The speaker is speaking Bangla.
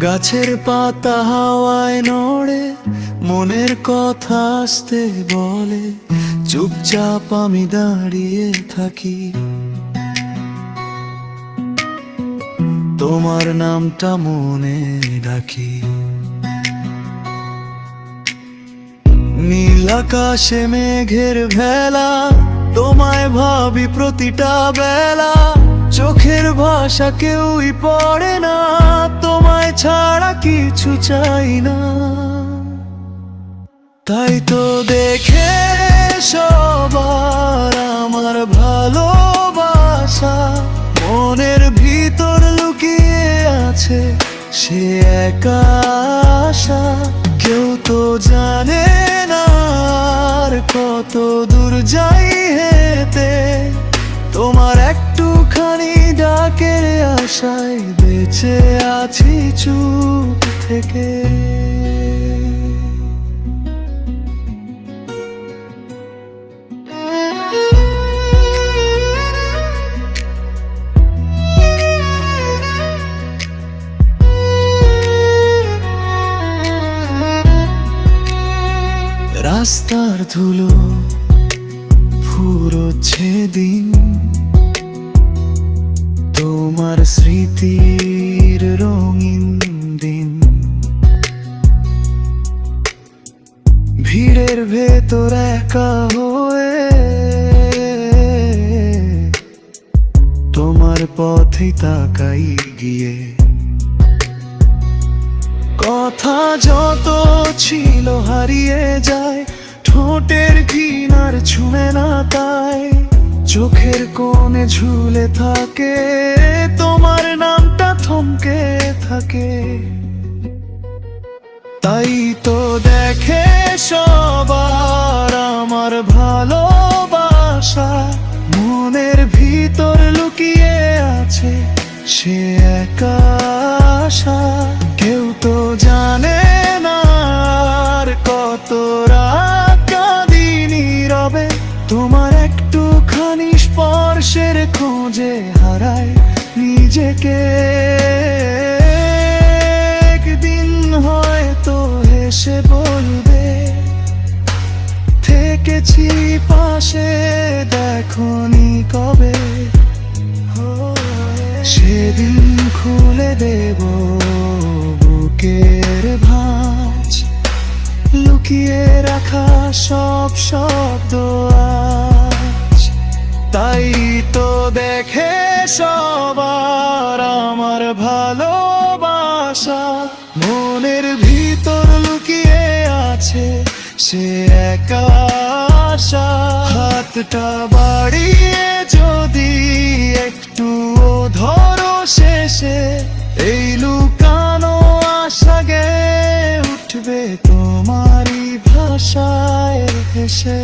গাছের পাতা হাওয়ায় নড়ে, মনের কথা আসতে বলে, চুপচাপ আমি দাঁড়িয়ে থাকি। তোমার নামটা মনে রাখি। নীল আকাশে মেঘের ভেলা, তোমায় ভাবি প্রতিটা বেলা। চোখের ভাষা কেউই পড়ে না, তোমায় ছাড়া কিছু চাই না। তাই তো দেখে সবার আমার ভালোবাসা, মনের ভিতর লুকিয়ে আছে সে একা আশা। কেউ তো জানে না আর কত দূর যাই হেঁটে, তোমার একটুখানি ডাকের আশায় বেঁচে আছি চুপ থেকে। রাস্তার ধুলো ফুরোচ্ছে দিন, তোমার স্মৃতির রঙিন দিন। ভিড়ের ভেতর একা হয়ে তোমার পথে তাকাই গিয়ে। কথা যত ছিল হারিয়ে যায়, ঠোঁটের ঘৃণার ছুঁয়ে না তাই। চোখের কোণে ঝুলে থাকে তোমার নামটা থমকে থাকে। তাই তো দেখে সবার আমার ভালোবাসা, মনের ভিতর লুকিয়ে আছে সে একা আশা। কেউ তো জানে না আর কত রাত কাঁদি নীরবে, তোমার একটুখানি স্পর্শের খোঁজে হারায় নিজেকে। একদিন হয়তো হেসে বলবে থেকেছি পাশে, দেখোনি কবে। সেদিন খুলে দেব বুকের ভাঁজ, লুকিয়ে রাখা সব শব্দ আজ। তাই তো দেখে সবার আমার ভালোবাসা, মনের ভিতর লুকিয়ে আছে সে একা আশা। হাতটা বাড়িয়ে যদি একটু ধরো শেষে, এই লুকানো আশা গে উঠবে তোমারই ভাষায় হেসে।